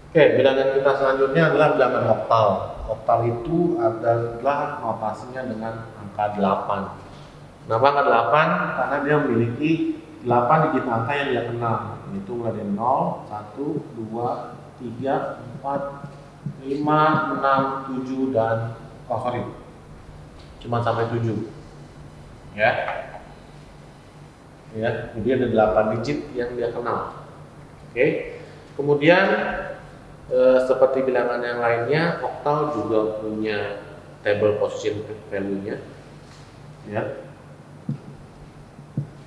Oke, bilangan kita selanjutnya adalah bilangan oktal. Oktal itu adalah notasinya dengan angka 8. Kenapa angka 8? Karena dia memiliki 8 digit angka yang dia kenal. Itu mulai dari 0, 1, 2, 3, 4, 5, 6, 7, dan cuma sampai 7. Ya. Ya, jadi ada 8 digit yang dia kenal. Oke. Kemudian seperti bilangan yang lainnya, oktal juga punya table position value-nya. Ya.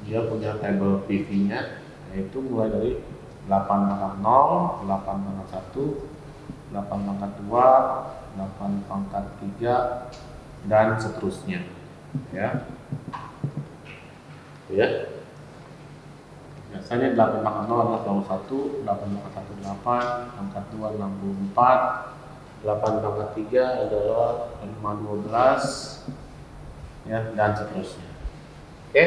Dia punya table PV-nya, yaitu mulai dari 8 pangkat 0, 8 pangkat 1, 8 pangkat 2, 8 pangkat 3, dan seterusnya. Ya. Ya. Biasanya 8 pangkat 0 adalah 21, 8 pangkat 1 8, pangkat 2 64, 8 pangkat 3 adalah 5 12, ya, dan seterusnya. Oke.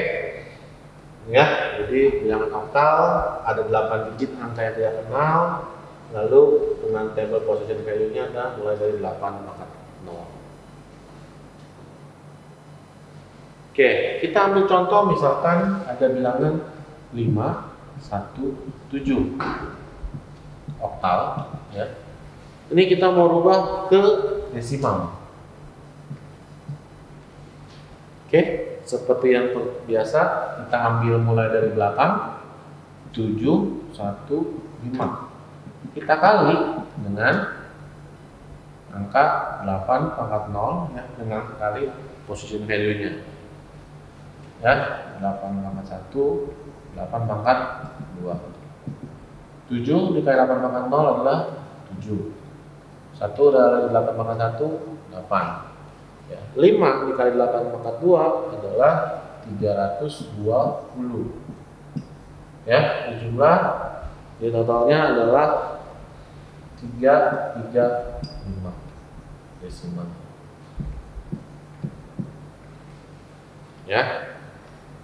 Ya, jadi bilangan oktal ada 8 digit angka yang dia kenal, lalu dengan table position value-nya ada mulai dari 8 pangkat 0. Oke, kita ambil contoh misalkan ada bilangan 5, 1, 7 oktal, ya. Ini kita mau rubah ke desimal. Oke, seperti yang biasa kita ambil mulai dari belakang 7, 1, 5. Kita kali dengan angka 8 pangkat 0, ya, dengan kali position value-nya. Ya, 8 pangkat 1, 8 pangkat 2. 7 dikali 8 pangkat 0 adalah 7. 1 dari 8 pangkat 1, 8. Ya, 5 dikali 8 pangkat 2 adalah 320. Ya, jumlah di totalnya adalah 335 desimal. Ya.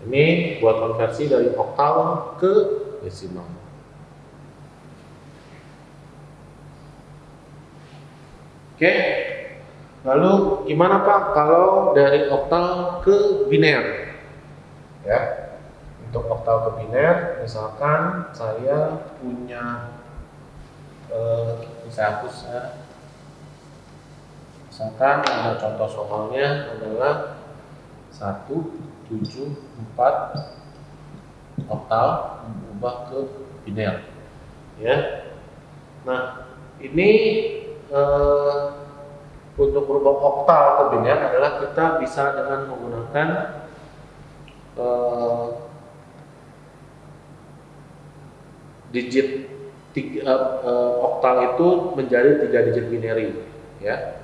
Ini buat konversi dari oktal ke desimal. Oke. Lalu gimana Pak kalau dari oktal ke biner? Ya. Untuk oktal ke biner, misalkan saya punya saya hapus ya. Misalkan ada contoh soalnya adalah 1, 7, 4 oktal berubah ke biner, ya. Nah, ini untuk berubah oktal ke biner adalah kita bisa dengan menggunakan digit oktal itu menjadi 3 digit binary, ya.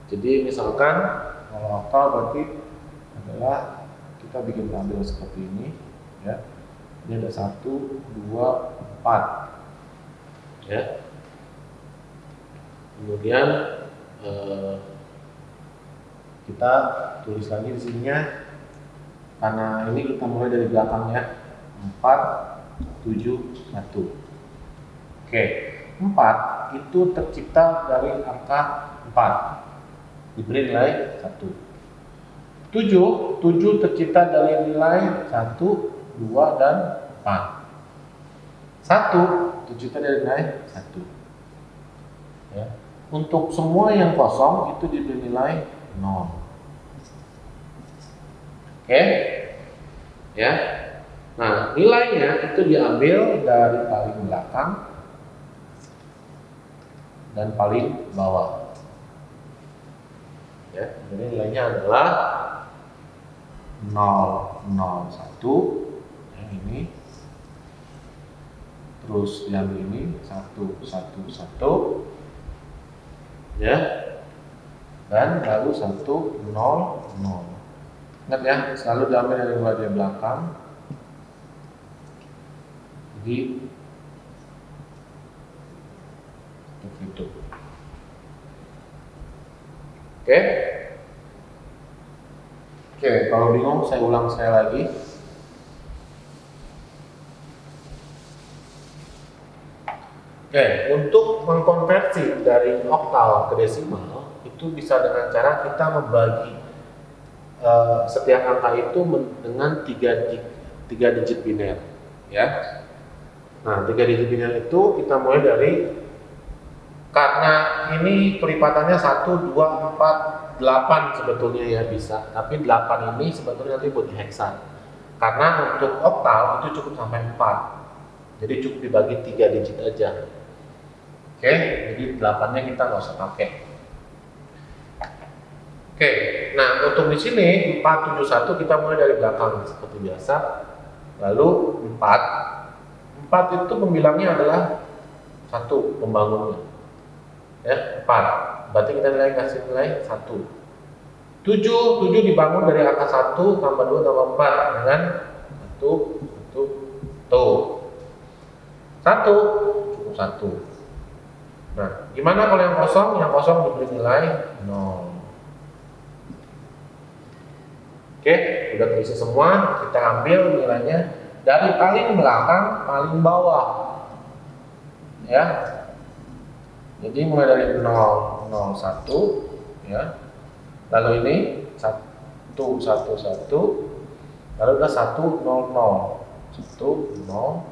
Jadi misalkan kalau oktal berarti adalah kita bikin tabel seperti ini, ya. Ini ada 1, 2, 4, ya. Kemudian kita tulis lagi di sininya, karena ini kita mulai dari belakangnya, 4, 7, 1. Oke, 4 itu tercipta dari angka 4, diberi nilai 1. 7 tercipta dari nilai 1, 2, dan 4. 1 tercipta dari nilai 1. Ya. Untuk semua yang kosong itu diberi nilai 0. Oke? Ya. Nah, nilainya itu diambil dari paling belakang dan paling bawah. Ya, jadi nilainya adalah 001 yang ini, terus yang ini 111, ya, dan lalu 100. Ingat ya, selalu diambil dari bagian belakang. Jadi begitu. Oke. Oke, kalau bingung saya ulang sekali lagi. Oke, untuk mengkonversi dari oktal ke desimal itu bisa dengan cara kita membagi setiap angka itu dengan tiga digit biner, ya. Nah, 3 digit biner itu kita mulai dari, karena ini kelipatannya 1, 2, 4, 8 sebetulnya ya bisa, tapi 8 ini sebetulnya nanti buat di heksa. Karena untuk oktal itu cukup sampai 4. Jadi cukup dibagi 3 digit aja. Oke, jadi 8-nya kita nggak usah pakai. Oke, nah untuk di sini 471 kita mulai dari belakang seperti biasa. Lalu 4 itu pembilangnya adalah 1 pembangunnya. Ya, 4. Berarti kita kasih nilai 1. 7 dibangun dari angka 1 tambah 2 tambah 4 dengan 1 tuh. 1 cukup 1. Nah, gimana kalau yang kosong? Yang kosong diberi nilai 0. Oke, udah terisi semua. Kita ambil nilainya dari paling belakang paling bawah, ya. Jadi mulai dari 0, 0, 1, ya. Lalu ini 1, 1, 1. Lalu udah 1, 0, 0. 1, 0, 0.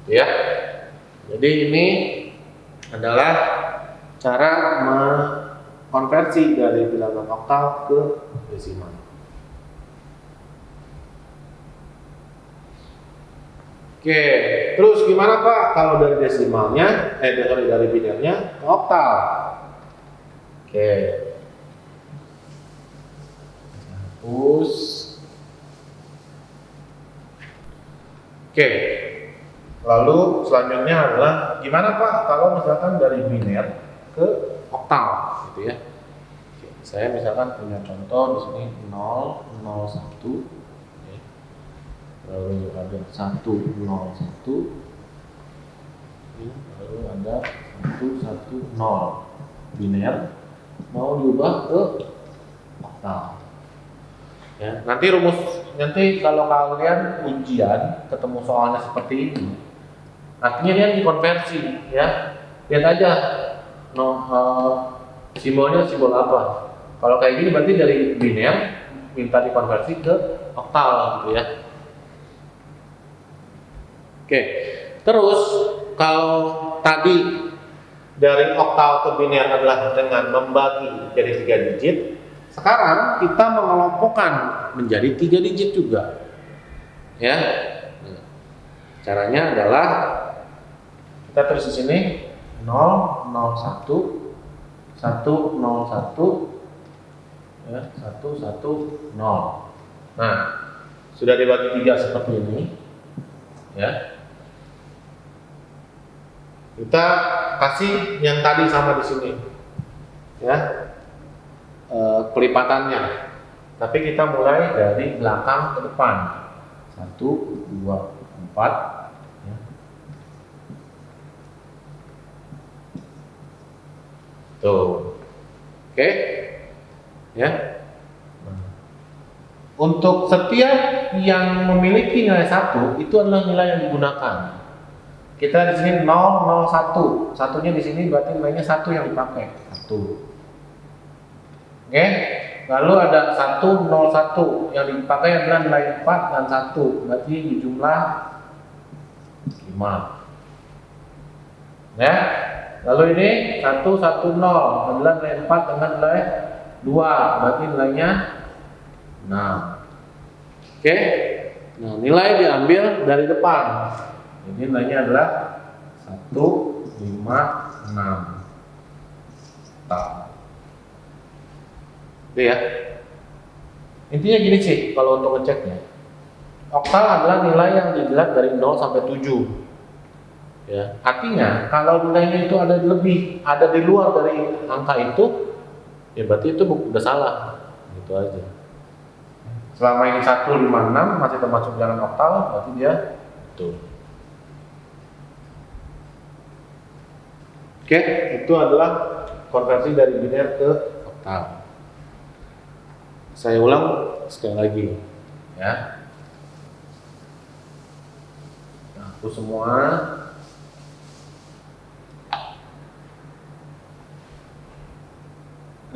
Ya. Jadi ini adalah cara mengkonversi dari bilangan oktal ke desimal. Oke, terus gimana Pak kalau dari desimalnya, dari binernya ke oktal? Oke, hapus. Oke. Lalu selanjutnya adalah gimana Pak kalau misalkan dari biner ke oktal, gitu ya. Oke, saya misalkan punya contoh di sini 0, 0, 1, ya. Lalu ada 1, 0, 1, ya. Lalu ada 1, 1, 0. Biner mau diubah ke oktal. Ya, nanti kalau kalian ujian ketemu soalnya seperti ini, artinya dia dikonversi, ya. Lihat aja, simbolnya simbol apa. Kalau kayak gini berarti dari biner minta dikonversi ke oktal, gitu ya. Oke, terus kalau tadi dari oktal ke biner adalah dengan membagi jadi 3 digit, sekarang kita mengelompokkan menjadi 3 digit juga, ya. Caranya adalah kita tulis di sini 0, 0, 1, 1, 0, 1, ya, 1, 1, 0. Nah, sudah dibagi 3 seperti ini, ya. Kita kasih yang tadi sama di sini, ya, kelipatannya. Tapi kita mulai dari belakang ke depan. 1, 2, 4. Tuh, oke, ya. Untuk setiap yang memiliki nilai 1 itu adalah nilai yang digunakan. Kita di sini 0, 0, 1. Satunya di sini berarti nilainya 1 yang dipakai. 1. Oke. Lalu ada 1, 0, 1. Yang dipakai adalah nilai 4 dan 1. Berarti dijumlah 5. Ya. Lalu ini 1, 1, 0 adalah nilai 4 dengan nilai 2, berarti nilainya 6. Oke. Nah, nilai diambil dari depan. Jadi nilainya adalah 1, 5, 6. Oke ya. Intinya gini sih kalau untuk ngeceknya. Oktal adalah nilai yang dibuat dari 0 sampai 7. Ya, artinya kalau nilainya itu ada di luar dari angka itu, ya berarti itu udah salah, gitu aja. Selama ini 1, 5, 6 masih termasuk bilangan oktal, berarti dia betul. Oke, itu adalah konversi dari biner ke oktal. Saya ulang sekali lagi, ya. Nah, itu semua.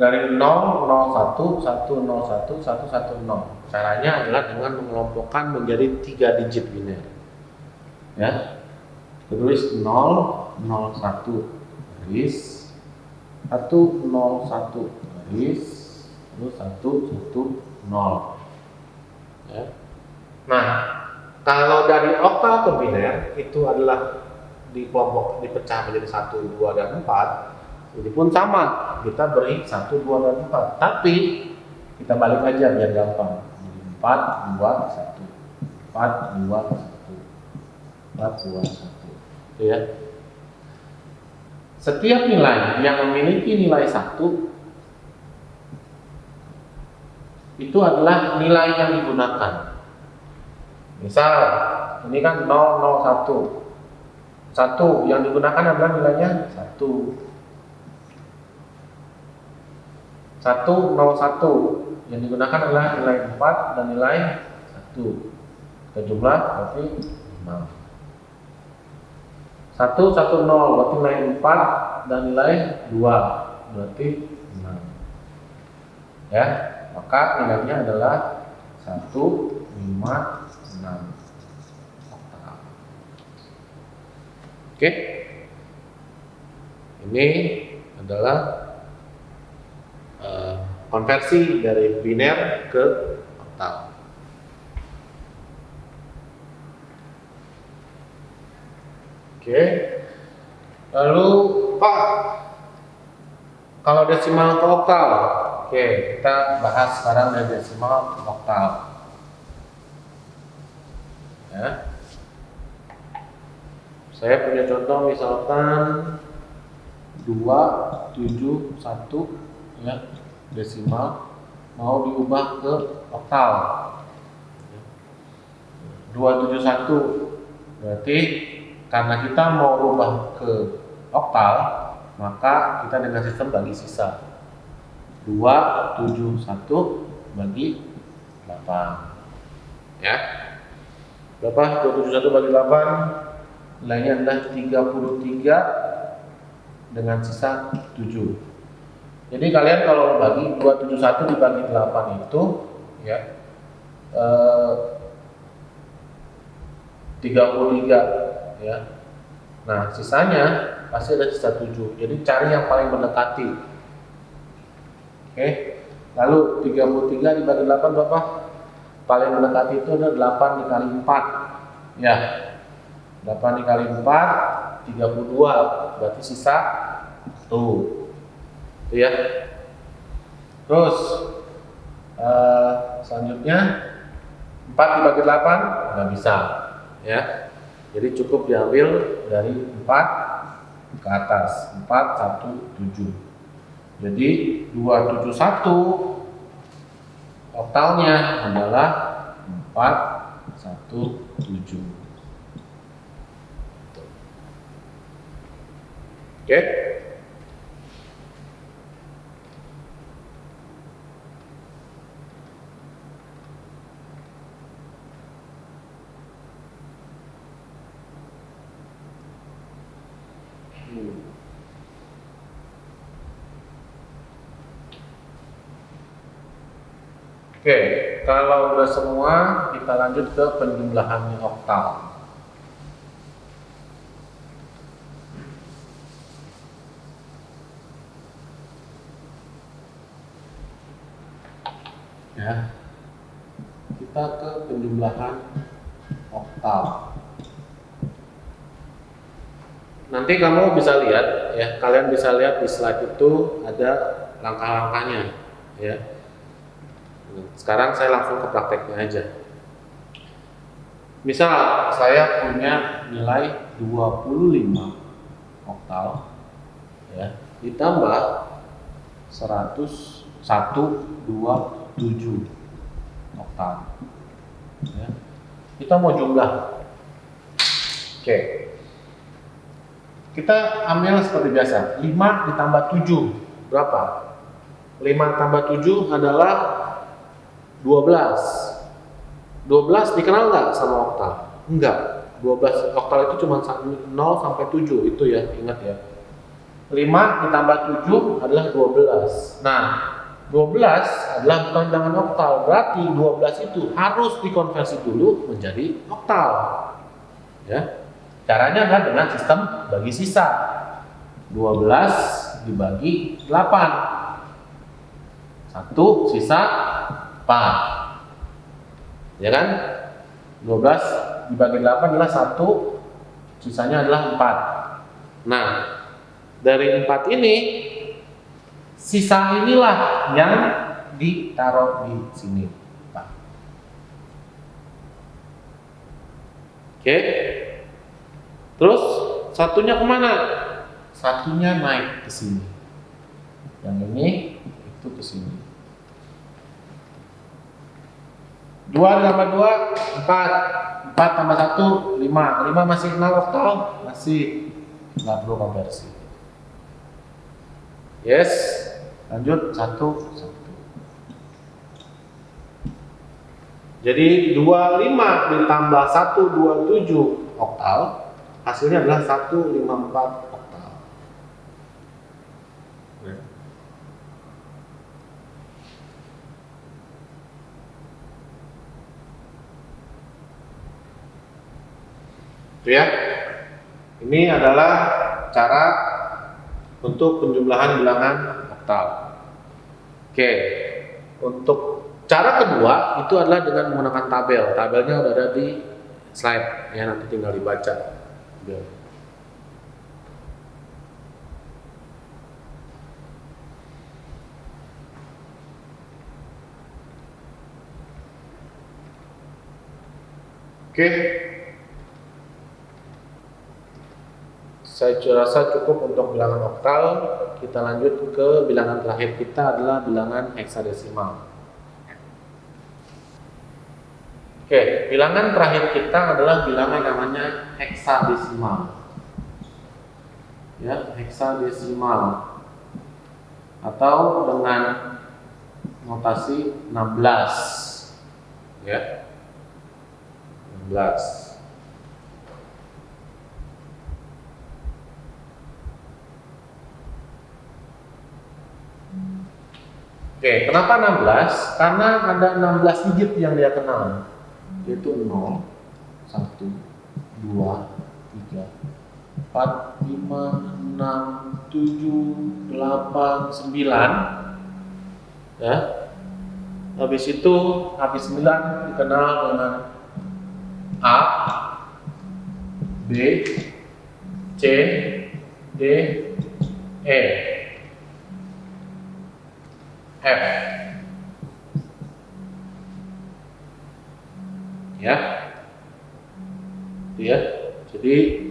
dari 0, 01, 101, 110. Caranya adalah dengan mengelompokkan menjadi 3 digit biner. Ya. Tulis 0, 01 garis 101 garis lalu 110. Ya. Nah, kalau dari oktal ke biner itu adalah di kelompok dipecah menjadi 1, 2, dan 4. Ini pun sama, kita beri 1, 2, dan 4. Tapi kita balik aja biar gampang. 4, 2, 1. 4, 2, 1. 4, 2, 1. Itu ya. Setiap nilai yang memiliki nilai 1 itu adalah nilai yang digunakan. Misal, ini kan 001. 1 yang digunakan adalah nilainya 1. 101 yang digunakan adalah nilai 4 dan nilai 1. Kita jumlah berarti 5. 110 berarti nilai 4 dan nilai 2 berarti 6. Ya, maka nilainya adalah 156 oktal. Oke. Ini adalah konversi dari biner ke oktal. Oke. Lalu Pak, kalau desimal ke oktal, oke, kita bahas sekarang dari desimal ke oktal. Ya. Saya punya contoh misalkan 271 ya, desimal mau diubah ke oktal. 271 berarti karena kita mau rubah ke oktal, maka kita dengan sistem bagi sisa. 271 bagi 8. Ya. Berapa? 271 bagi 8 nilainya adalah 33 dengan sisa 7. Jadi kalian kalau bagi 271 dibagi 8 itu ya 33 ya. Nah, sisanya pasti ada sisa 7. Jadi cari yang paling mendekati. Oke. Lalu 33 dibagi 8 berapa? Paling mendekati itu adalah 8 dikali 4. Ya. 8 dikali 4 32. Berarti sisa 1. Itu ya. Terus selanjutnya 4 dibagi 8 nggak bisa ya. Jadi cukup diambil dari 4 ke atas. 4, 1, 7. Jadi 271 oktalnya adalah 417. Oke. Oke, kalau udah semua, kita lanjut ke penjumlahannya oktal. Ya, kita ke penjumlahan oktal. Nanti kamu bisa lihat, ya, kalian bisa lihat di slide itu ada langkah-langkahnya, ya. Sekarang saya langsung ke prakteknya aja. Misal saya punya nilai 25 oktal ya, ditambah 127 oktal ya. Kita mau jumlah. Oke. Kita ambil seperti biasa. 5 ditambah 7 berapa? 5 tambah 7 adalah 12. 12 dikenal nggak sama oktal? Enggak. 12 oktal itu cuma 0 sampai 7 itu ya, ingat ya. 5 ditambah 7 adalah 12. Nah, 12 adalah bukan bilangan oktal, berarti 12 itu harus dikonversi dulu menjadi oktal. Ya. Caranya adalah dengan sistem bagi sisa. 12 dibagi 8. 1 sisa 4. Ya kan? 12 dibagi 8 adalah 1, sisanya adalah 4. Nah, dari 4 ini, sisa inilah yang ditaruh di sini. Oke. Terus satunya kemana? Satunya naik ke sini. Yang ini itu ke sini. 2 tambah 2 4. 4 tambah 1 5. 5 masih 0 oktal? Masih. Nggak perlu konversi. Yes. Lanjut 1 1. Jadi 25 ditambah 127 oktal, hasilnya adalah 154 oktal. Itu ya. Ini adalah cara untuk penjumlahan bilangan oktal. Oke. Untuk cara kedua itu adalah dengan menggunakan tabel. Tabelnya udah ada di slide ya, nanti tinggal dibaca. Oke. Saya rasa cukup untuk bilangan oktal. Kita lanjut ke bilangan terakhir kita adalah bilangan heksadesimal. Oke, bilangan terakhir kita adalah bilangan namanya heksadesimal. Ya, heksadesimal atau dengan notasi 16. Ya. 16. Oke, kenapa 16? Karena ada 16 digit yang dia kenal, yaitu 0, 1, 2, 3, 4, 5, 6, 7, 8, 9. Ya. Habis itu, habis 9 dikenal dengan A, B, C, D, E, F. Ya. Itu ya. Jadi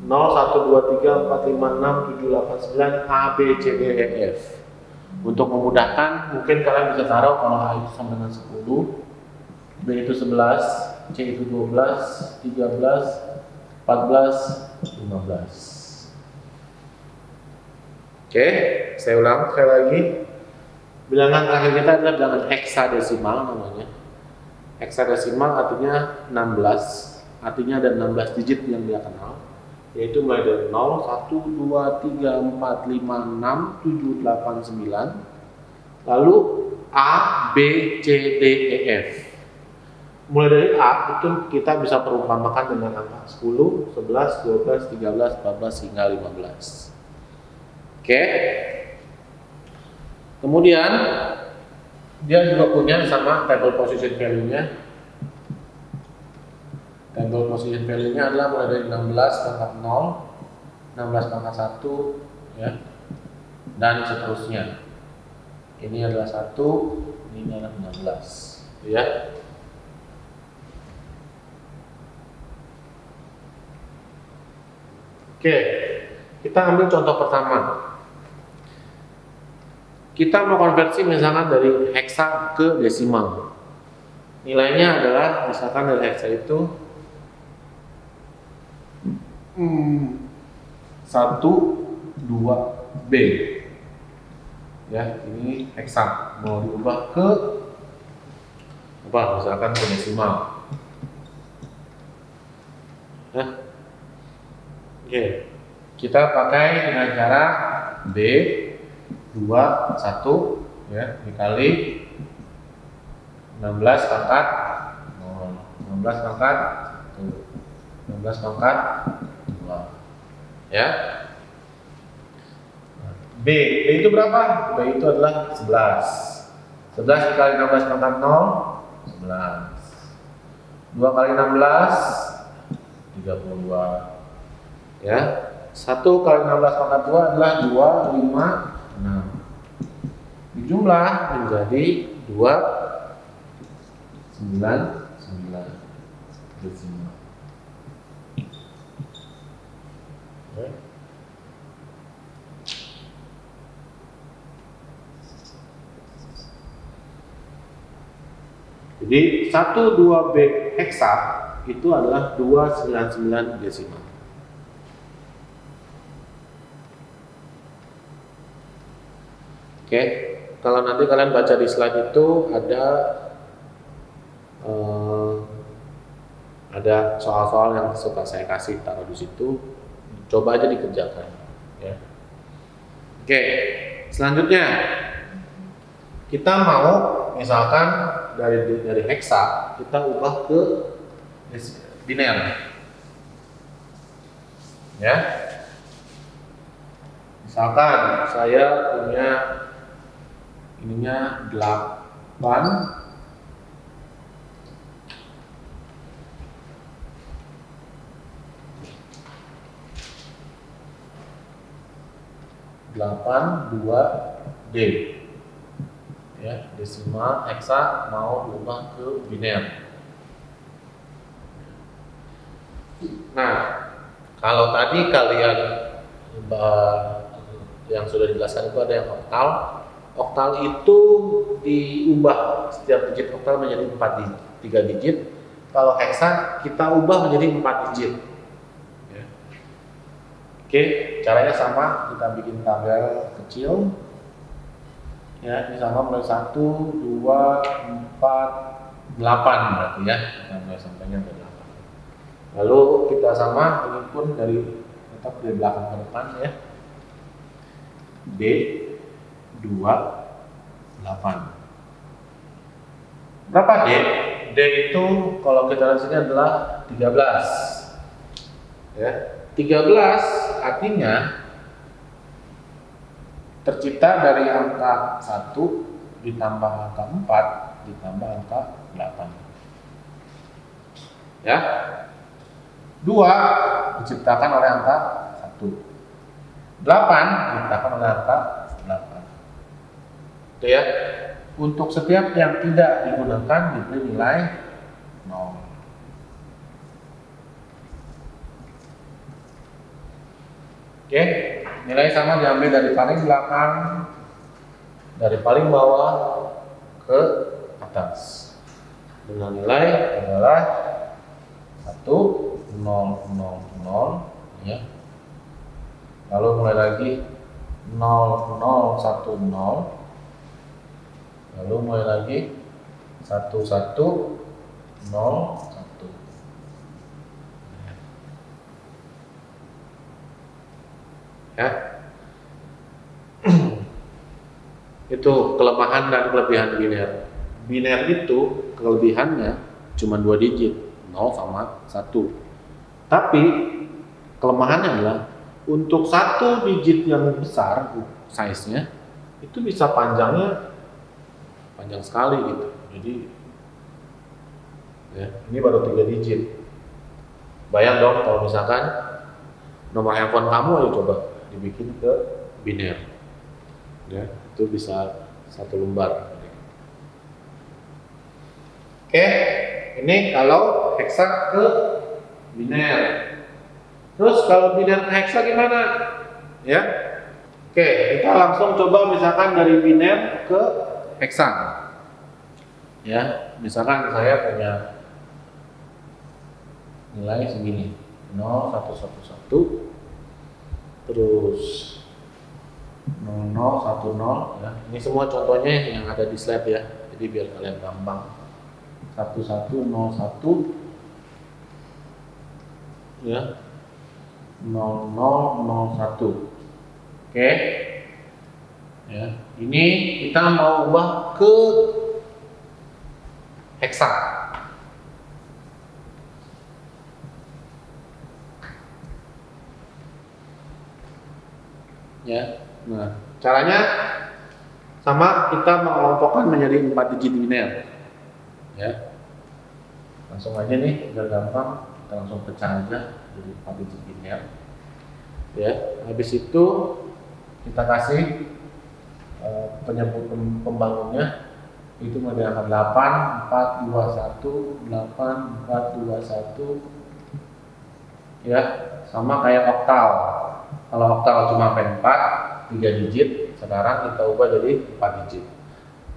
0, 1, 2, 3, 4, 5, 6, 7, 8, 9 A, B, C, D, E, F. Untuk memudahkan, mungkin kalian bisa taruh kalau A itu sama dengan 10, B itu 11, C itu 12, 13, 14, 15. Oke, saya ulang sekali lagi. Bilangan terakhir kita adalah bilangan heksadesimal namanya. Heksadesimal artinya 16, artinya ada 16 digit yang dia kenal, yaitu mulai dari 0, 1, 2, 3, 4, 5, 6, 7, 8, 9. Lalu A, B, C, D, E, F. Mulai dari A itu kita bisa perumpamakan dengan angka 10, 11, 12, 13, 14 hingga 15. Oke. Kemudian dia juga punya sama table position value-nya. Table position value-nya adalah mulai dari 16 pangkat 0, 16 pangkat 1, ya, dan seterusnya. Ini adalah 1, ini adalah 16, ya. Oke, kita ambil contoh pertama. Kita mau konversi misalkan dari heksa ke desimal. Nilainya adalah misalkan dari heksa itu 1, 2, B. Ya, ini heksa. Mau diubah ke apa? Misalkan ke desimal. Ya. Oke. kita pakai dengan cara B 2 1 ya dikali 16 pangkat 0, 16 pangkat 1, 16 pangkat 2 ya. B itu berapa? B itu adalah 11. 11 dikali 16 pangkat 0 11. 2 kali 16 32 ya. 1 kali 16 pangkat 2 adalah 2, 5, 6. Dijumlah menjadi 2, 9, 9 desimal. Okay. Jadi 12B heksa itu adalah 299 desimal. Oke, kalau nanti kalian baca di slide itu ada soal-soal yang suka saya kasih taruh di situ, coba aja dikerjakan. Ya. Oke, selanjutnya kita mau misalkan dari heksa kita ubah ke biner. Ya. Misalkan saya punya ininya 8 2D ya, desimal heksa mau diubah ke biner. Nah, kalau tadi kalian yang sudah dijelaskan itu ada yang oktal. Oktal itu diubah setiap digit oktal menjadi 3 digit. Kalau heksa kita ubah menjadi 4 digit. Ya. Oke, caranya sama, kita bikin tabel kecil. Ya, ini sama mulai 1, 2, 4, 8 berarti ya. Kita mulai sampainya ke 8. Lalu kita sama, ini pun tetap dari belakang ke depan ya. D 2 8. Berapa D? D itu kalau kita lihat sini adalah 13. Ya. 13 artinya tercipta dari angka 1 ditambah angka 4 ditambah angka 8. Ya. 2 diciptakan oleh angka 1. 8 diciptakan oleh angka 8. Itu ya. Untuk setiap yang tidak digunakan diberi nilai 0. Oke, nilai sama diambil dari paling belakang, dari paling bawah ke atas. Dengan nilai adalah 1, 0, 0, 0 ya. Lalu mulai lagi 0, 0, 1, 0. Lalu mulai lagi 1, 1, 0, 1. Ya. Itu kelemahan dan kelebihan biner. Biner itu kelebihannya cuma 2 digit, 0 sama 1. Tapi kelemahannya adalah untuk 1 digit yang besar size-nya itu bisa panjang sekali gitu. Jadi ya, ini baru 3 digit. Bayang dong kalau misalkan nomor handphone kamu ayo coba dibikin ke biner. Ya, itu bisa 1 lembar. Oke, ini kalau heksa ke biner. Terus kalau biner ke heksa gimana? Ya. Oke, kita langsung coba misalkan dari biner ke heksa. Ya, misalkan saya punya nilai segini. 0, 1, 1, 1. Terus 0, 0, 1, 0 ya. Ini semua contohnya yang ada di slide ya. Jadi biar kalian gampang. 1, 1, 0, 1 ya. 0, 0001. Oke. Ya, ini kita mau ubah ke heksa. Ya. Nah, caranya sama, kita mengelompokkan menjadi 4 digit biner. Ya. Langsung aja nih, biar gampang, kita langsung pecah aja jadi 4 digit biner. Ya, habis itu kita kasih penyebut pembangunnya itu model 8 4 2 1 8 4 2 1, ya, sama kayak oktal. Kalau oktal cuma P4 3 digit, sekarang kita ubah jadi 4 digit.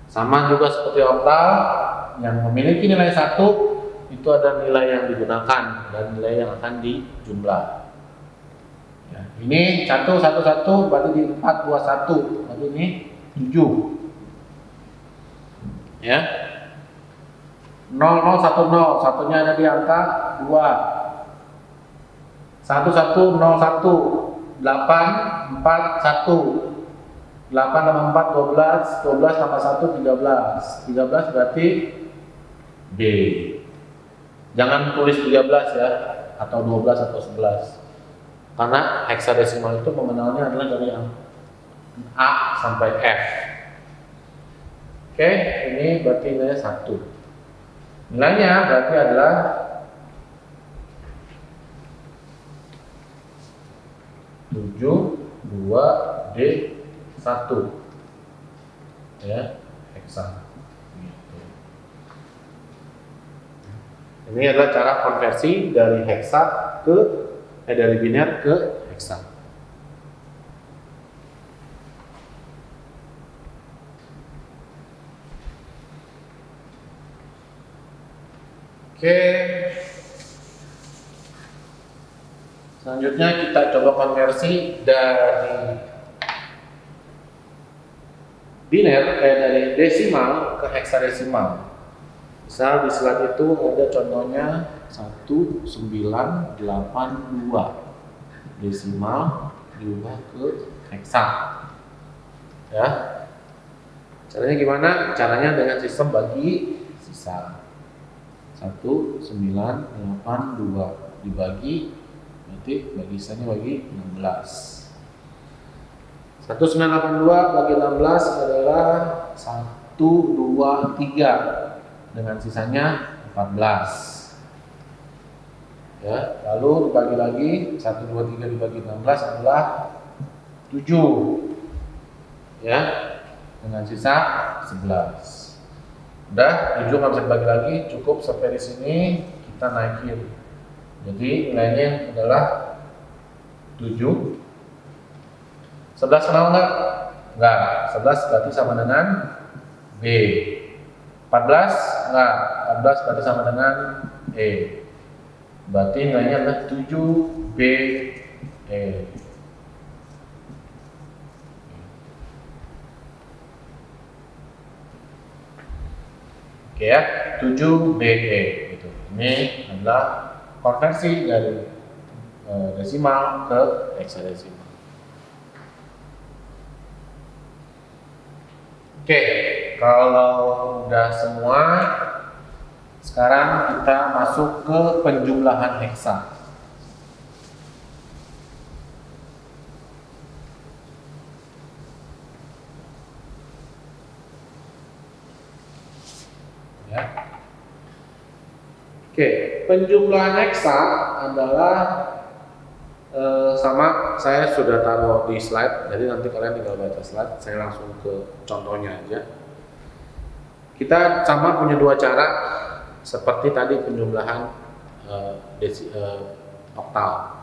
Sama juga seperti oktal yang memiliki nilai 1, itu ada nilai yang digunakan dan nilai yang akan dijumlah. Ya, ini 1 1 1 berarti di 4 2 1, berarti ini 7. Ya. 0 0 1 0, satunya ada di angka 2. 1 1 0 1, 8 4 1. 8 tambah 4 12, 12 tambah 1 13. 13 berarti B. Jangan tulis 13 ya, atau 12 atau 11. Karena heksadesimal itu mengenalnya adalah dari yang A sampai F. Oke, ini berarti nilainya 1. Nilainya berarti adalah 72D1. Ya, heksa. Gitu. Ini adalah cara konversi dari heksa ke dari biner ke heksa. Oke. Selanjutnya kita coba konversi dari biner dari desimal ke heksadesimal. Misal di slide itu ada contohnya 1982. Desimal diubah ke heksa. Ya. Caranya gimana? Caranya dengan sistem bagi sisa. 1982 dibagi, berarti bagi sisanya bagi 16. 1982 bagi 16 adalah 123 dengan sisanya 14. Ya, lalu dibagi lagi 123 dibagi 16 adalah 7. Ya, dengan sisa 11. Udah, 7 nggak bisa dibagi lagi, cukup sampai di sini kita naikin. Jadi nilainya adalah 7. 11 kenal nggak? Nggak. 11 berarti sama dengan B. 14 nggak. 14 berarti sama dengan E. Berarti nilainya adalah 7B E. Oke ya, 7BE gitu. Ini adalah konversi dari desimal ke heksadesimal. Oke, kalau udah semua, sekarang kita masuk ke penjumlahan heksa. Ya. Oke, penjumlahan heksa adalah sama, saya sudah taruh di slide, jadi nanti kalian tinggal baca slide, saya langsung ke contohnya aja. Kita sama punya dua cara, seperti tadi penjumlahan oktal.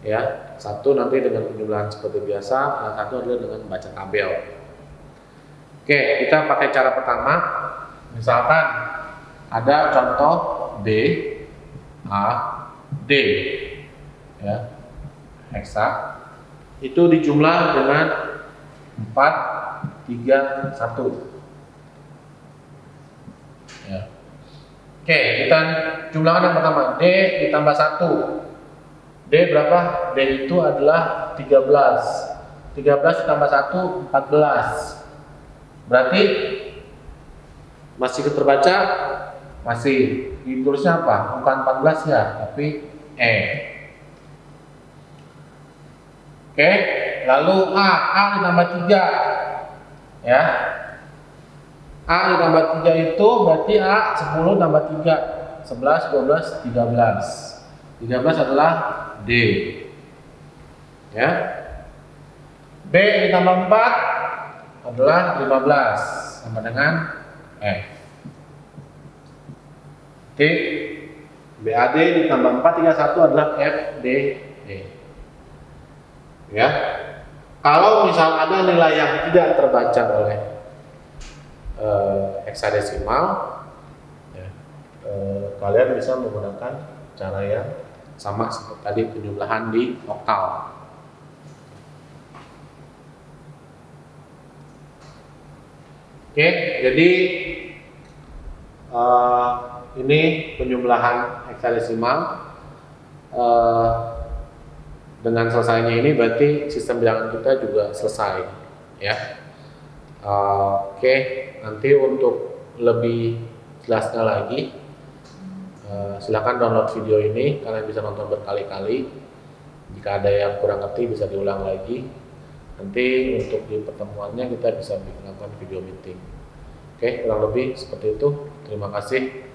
Ya, satu nanti dengan penjumlahan seperti biasa, yang satu adalah dengan baca tabel. Oke, kita pakai cara pertama. Misalkan ada contoh D, A, D, ya, heksa, itu dijumlah dengan 4, 3, 1. Ya. Oke, kita jumlahkan yang pertama, D ditambah 1. D berapa? D itu adalah 13. 13 tambah 1, 14. Berarti masih terbaca? Masih. Ditulisnya apa? Bukan 14 ya, tapi E. Oke, lalu A ditambah 3. Ya. A ditambah 3 itu berarti A 10 tambah 3. 11, 12, 13. 13 adalah D. Ya. B ditambah 4 adalah 15 sama dengan E. T. BAD ditambah 4 31 adalah F, D, E. Ya. Kalau misal ada nilai yang tidak terbaca oleh heksadesimal, ya, kalian bisa menggunakan cara yang sama seperti tadi penjumlahan di oktal. Oke, jadi ini penjumlahan heksadesimal. Dengan selesainya ini berarti sistem bilangan kita juga selesai, ya. Oke, nanti untuk lebih jelasnya lagi, silakan download video ini. Kalian bisa nonton berkali-kali. Jika ada yang kurang ngerti bisa diulang lagi. Nanti untuk di pertemuannya kita bisa melakukan video meeting. Oke, kurang lebih seperti itu. Terima kasih.